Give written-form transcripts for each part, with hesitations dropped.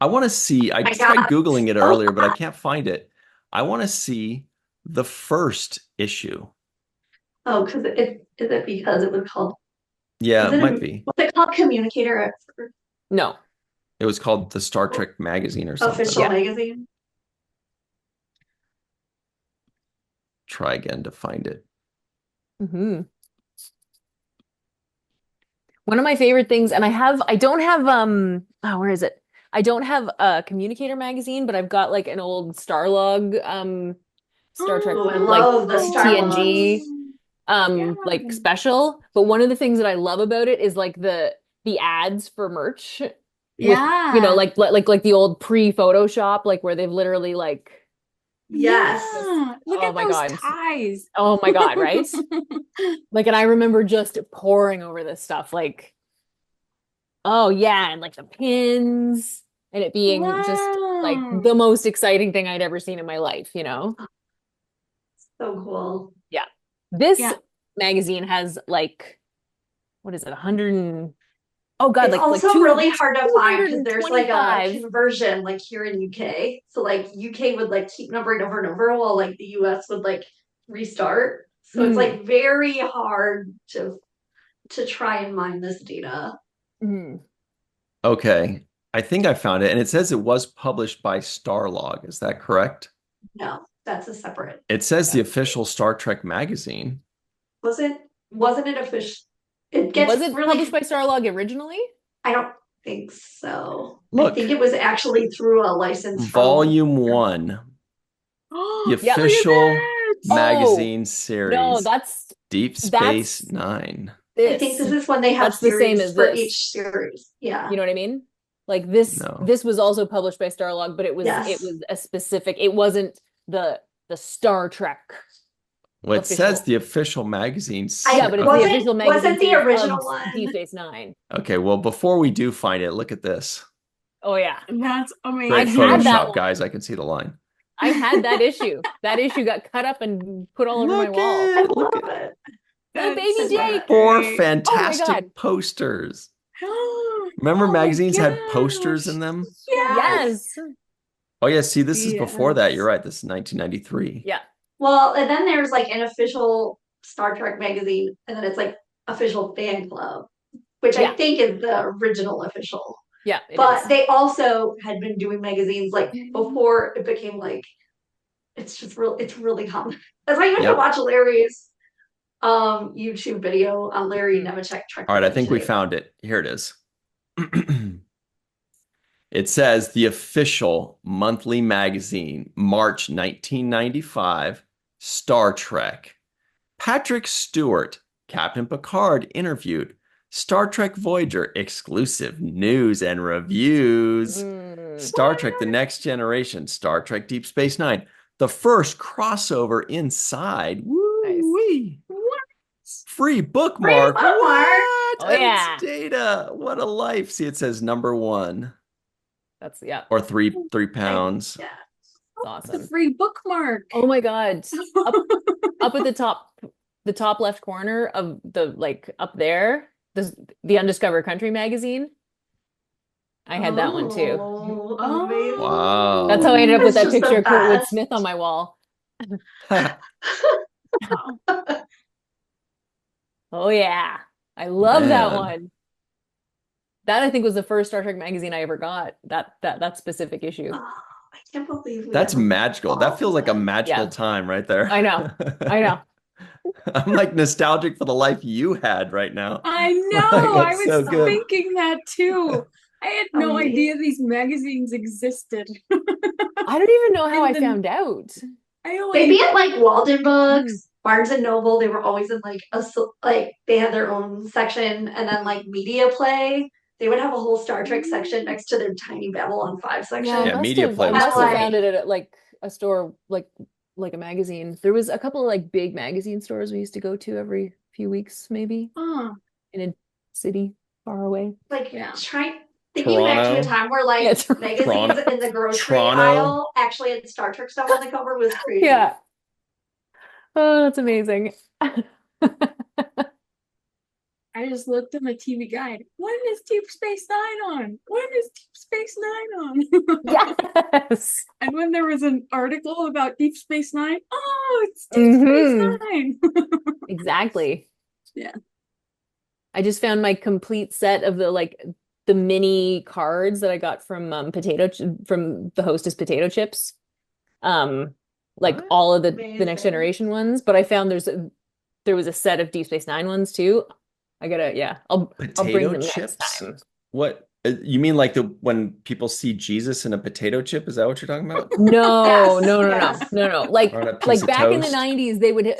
I want to see. I My tried God. Googling it Oh, earlier, but I can't find it. I want to see the first issue. oh, because it is it because it was called Yeah, is it it might be. what's it called? Communicator at first? No. It was called the Star Trek magazine or Official something. Yeah. magazine. Try again to find it. Hmm. One of my favorite things, and I don't have oh, where is it? I don't have a Communicator magazine, but I've got like an old Starlog Star Trek Oh, I like love the Starlogs. TNG Yeah. like special. But one of the things that I love about it is like the ads for merch with Yeah. like the old pre-Photoshop, like where they've literally like just Yes. Yeah. Look oh at my those God. ties. Oh my God, right? Like, and I remember just poring over this stuff, like, oh yeah, and like the pins, and it being just like Wow. the most exciting thing I'd ever seen in my life, you know? So cool. Yeah. This Yeah. magazine has like, what is it, 100 and, oh God, It's like also really two, hard to find because there's like a 225. conversion like here in UK. So like UK would like keep numbering over and over while like the US would like restart. So it's Mm, like very hard to try and mine this data. mm. Okay. I think I found it, and it says it was published by Starlog. Is that correct? No, that's a separate. It says the That's official Star Trek magazine. was it wasn't it official? It gets Was it published really by Starlog originally? I don't think so. I think Look, it was actually through a license from Volume 1, the Oh, Yep. look at official that. Oh, magazine no, series, that's Deep Space that's Nine. I think this. this is when they have That's the same series as for this. each series. Yeah. You know what I mean? Like this No. this was also published by Starlog, but it Yes. was a specific, it wasn't the Star Trek Well, it says official. the official magazine. Yeah, I but it's the Okay. official magazine wasn't the series of original Deep one. Space Nine. Okay. Well, before we do find it, look at this. Oh yeah. That's Great I've had that amazing. Photoshop, one. guys. I can see the line. I've had that issue. That issue got cut up and put all over my Look wall. I at look love at it. Little That's baby I so love Jake. it. four great. Oh my God. fantastic posters. Oh Remember my magazines had posters gosh. in them? Yes. Yes. Oh yeah, see, this is before that. You're Yes. right. This is 1993. Yeah. Well, and then there's like an official Star Trek magazine, and then it's like official fan club, which I Yeah. think is the original official. Yeah, it But is. they also had been doing magazines like before it became like it's just real it's really common. That's why you have to Yep. watch Larry's YouTube video on Larry Mm. Nemechek Trek All right, I think we Potentiate. found it. Here it is. It says the official monthly magazine, March 1995, Star Trek. Patrick Stewart, Captain Picard interviewed. Star Trek Voyager exclusive news and reviews. Mm. Star Trek The Next Generation, Star Trek Deep Space Nine, the first crossover inside. Woo-wee. What? Free Free bookmark. bookmark. What? Oh And it's yeah. data. What a life. See, it says number one That's yeah. or three I, pounds. yeah. It's The awesome. free bookmark. Oh my God. Up up at the top left corner of the like up there, the Undiscovered Country magazine. I had that one too. Oh, amazing. Oh. That's how I ended up with That's that just picture the of Kurtwood best. Smith on my wall. Oh yeah. I love that Man, one. That I think was the first Star Trek magazine I ever got. That specific issue. Oh, I can't believe we that's ever magical. That all feels like a that. magical Yeah, time right there. I know. I know. I'm like nostalgic for the life you had right now. I Like, know. I that's so was good. thinking that too. I had no idea these magazines existed. I don't even know how And I then found out. I They'd be always, at like Walden Hmm. Books, Barnes and Noble. They were always in like like they had their own section, and then like Media Play. They would have a whole Star Trek section next to their tiny Babylon 5 Yeah, section. Yeah, Media Play I was And must have cool. found like it at like a store, like a magazine. There was a couple of like big magazine stores we used to go to every few weeks, maybe oh, in a city far away. yeah. trying thinking back to a Toronto, time where Yeah, like it's right. magazines Toronto, in the grocery Toronto. aisle actually had Star Trek stuff on the cover was crazy. Yeah. Oh, that's amazing. I just looked at my TV guide. When is Deep Space Nine on? When is Deep Space Nine on. Yes. And when there was an article about Deep Space Nine, oh, it's Deep Mhm. Space Nine. Exactly. Yeah. I just found my complete set of the mini cards that I got from from the Hostess potato chips. Like What? all of the Next Amazing. Generation ones, but I found there was a set of Deep Space Nine ones too. I'll bring Potato them next chips? time. What? You mean like when people see Jesus in a potato chip? Is that what you're talking about? No, Yes, no, no, yes. no, no, no. Like Or on a piece like of back in the toast? 90s, they would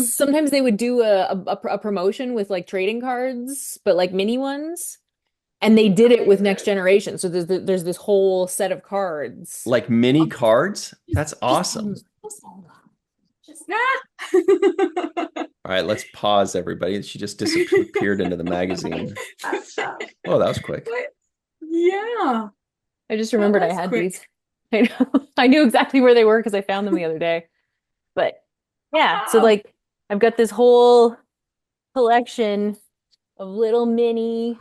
sometimes they would do a promotion with like trading cards, but like mini ones. And they did it with Next Generation. So there's this whole set of cards. Like mini cards? That's awesome. All right, let's pause, everybody. She just disappeared into the magazine. That's tough. Oh, that was quick. What? Yeah. I just remembered I was had quick. these. I know. I knew exactly where they were because I found them the other day. But yeah, so Wow. like I've got this whole collection of little mini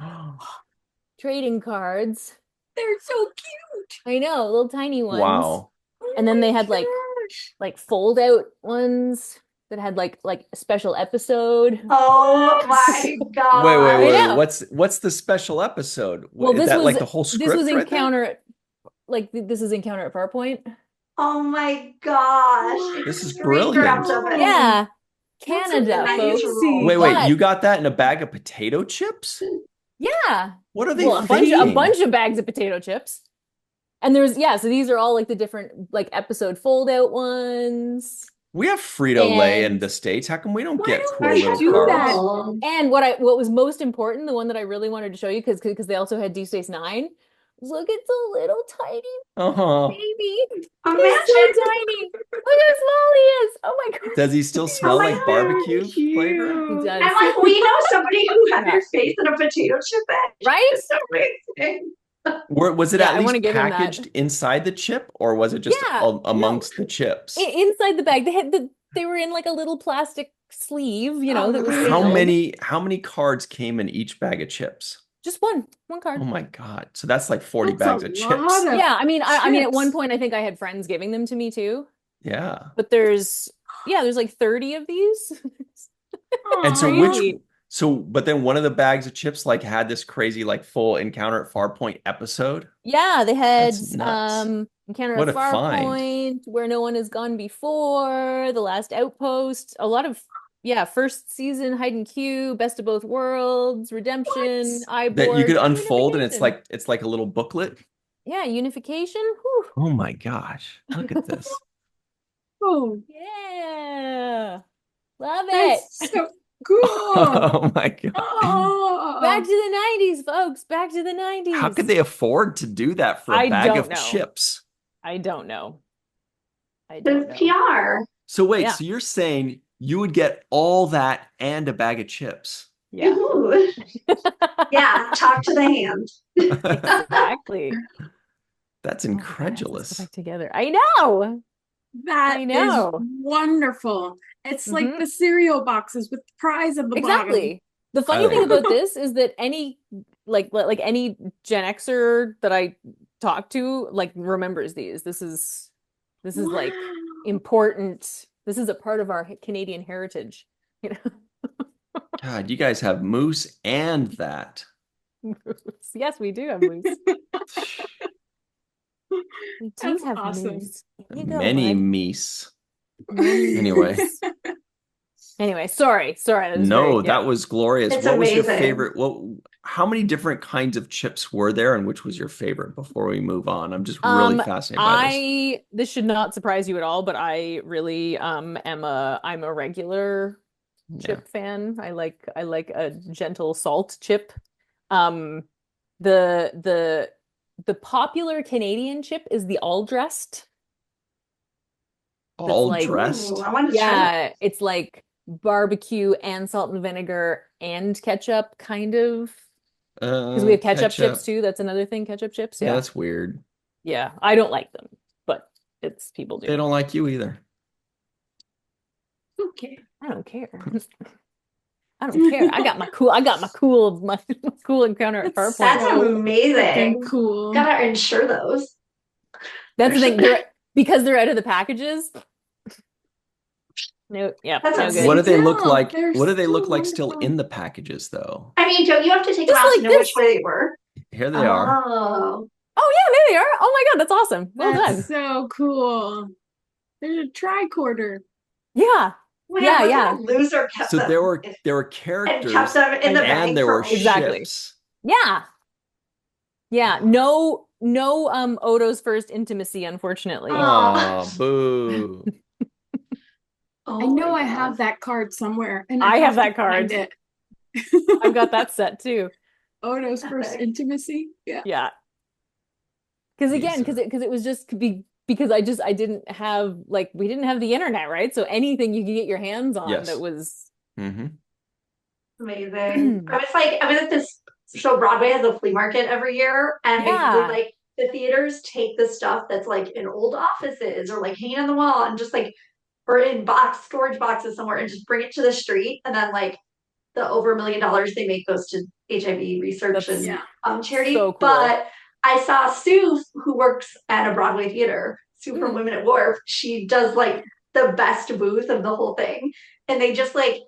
trading cards. They're so cute. I know, little tiny ones. Wow. And then they my had gosh. like fold out ones that had like a special episode. Oh my Wait, god. wait, I know. wait. What's the special episode? Well, Is this that was like the whole this script was right there? Encounter this is Encounter at Farpoint. Oh my gosh. This is Screen brilliant. grabbed of it. Yeah, That's Canada, folks. amazing. Wait, But- you got that in a bag of potato chips? Yeah. What are they Well, a thinking? bunch of bags of potato chips. And so these are all like the different like episode fold out ones. We have Frito-Lay in And- the States. How come we don't Why get don't cool we little do cards? that? Oh. And what was most important, the one that I really wanted to show you because they also had Deep Space Nine. Look, it's a little tiny Uh-huh. baby. He's so Imagine. tiny. Look how small he is. Oh my god. Does he still smell my like God, barbecue cute. flavor? He does. And like we know somebody who had Yeah. their face in a potato chip bag. Right? It's amazing. Was it Yeah, at I wanna least give him that. packaged inside the chip, or was it just Yeah, amongst the chips? Inside the bag, they were in like a little plastic sleeve, Oh, that was really? How sealed. many cards came in each bag of chips? Just one card. Oh my God. So that's like 40 That's bags a of lot chips. of- Yeah, I mean, at one chips. point I think I had friends giving them to me too. Yeah. But there's like 30 of these. And so Crazy. but then one of the bags of chips like had this crazy like full Encounter at Farpoint episode. Yeah, they had That's nuts. Encounter What at a find. Farpoint, Where No One Has Gone Before, The Last Outpost, a lot of first season Hide and Q, Best of Both Worlds, Redemption, That Iborg, you could and unfold and it's Unification. like a little booklet. Yeah, Unification. Whew. Oh my gosh. Look at this. Oh, Yeah. Love it. that's so cool. Oh my God. Oh. Back to the 90s, folks. Back to the 90s. How could they afford to do that for a I bag don't of know. chips? I don't know. I don't It's know. PR. So wait, Yeah. so you're saying you would get all that and a bag of chips? Yeah. Ooh. Yeah, talk to the hand. Exactly. That's Oh my God, let's incredulous. go back together. I know. That I is know. wonderful. It's like Mhm. the cereal boxes with the prize at the bottom. Exactly. The funny I thing like about this is that any like any Gen Xer that I talk to like remembers these. This is like Wow. important. This is a part of our Canadian heritage. You know? God, you guys have moose and that. Yes, we do have moose. We do That's have awesome. moose. There you go, Many bud. meese. Many Anyway. moose. Anyway, sorry. That was No, very, yeah. that was glorious. It's What was your amazing. favorite? How many different kinds of chips were there, and which was your favorite before we move on? I'm just really fascinated by this. This should not surprise you at all, but I really I'm a regular chip fan. I like a gentle salt chip. The popular Canadian chip is the all dressed. All like- dressed. Ooh, I want to try Yeah, it's like barbecue and salt and vinegar and ketchup kind of. Because we have ketchup chips too. That's another thing, ketchup chips. Yeah, Yeah. that's weird. Yeah. I don't like them, but it's people do. They don't like you either. Okay. I don't care. I don't care. I got my cool encounter at That's Farpoint. That's so amazing. freaking cool. Gotta insure those. That's the thing. There's- Because they're out of the packages. No, yeah, That's no amazing. good. What do they look Still, like? they're What do they look so like still wonderful. in the packages though? I mean, don't you have to take them Just out to like know this. which way they were? Here they are. Oh, Oh yeah, there they are. Oh my God, that's awesome. Well done. That's so cool. There's a tricorder. Yeah, man, Yeah, what yeah. kind of loser kept So them there were and characters kept them in the bag and there were for Exactly. ships. yeah, yeah. No, Odo's first intimacy, unfortunately. Aw. Oh, boo. Oh I know my I have God. that card somewhere, and I have to that card. find it. I've got that set too. Odo's first Epic. intimacy. Yeah. Yeah. Because again, These because it was just because I didn't have we didn't have the internet, right? So anything you could get your hands on Yes. that was Hmm. Amazing. I was at this show. Broadway has a flea market every year, and Yeah. basically like the theaters take the stuff that's like in old offices or like hanging on the wall and just like or in storage boxes somewhere and just bring it to the street, and then like the over $1 million they make goes to HIV research That's- and Yeah. charity. so cool. But I saw Sue, who works at a Broadway theater, Sue from Mm. Women at Wharf. She does like the best booth of the whole thing, and they just like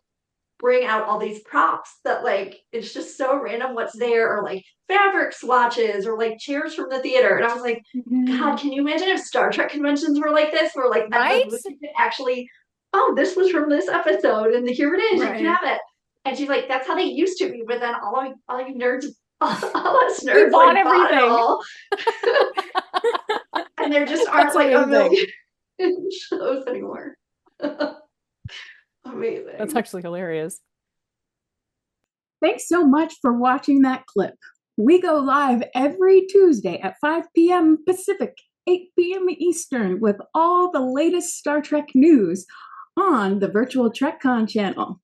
bring out all these props that like it's just so random what's there, or like fabric swatches or like chairs from the theater. And I was like, God, can you imagine if Star Trek conventions were like this, where like at the Right? booth you could actually, oh, this was from this episode, and here it is, you Right. can have it. And she's like, that's how they used to be, but then all you nerds, all us We nerds, bought like, bought it everything. all. And there just aren't That's like a amazing. million shows anymore. Amazing. That's actually hilarious. Thanks so much for watching that clip. We go live every Tuesday at 5 p.m. Pacific, 8 p.m. Eastern with all the latest Star Trek news on the virtual TrekCon channel.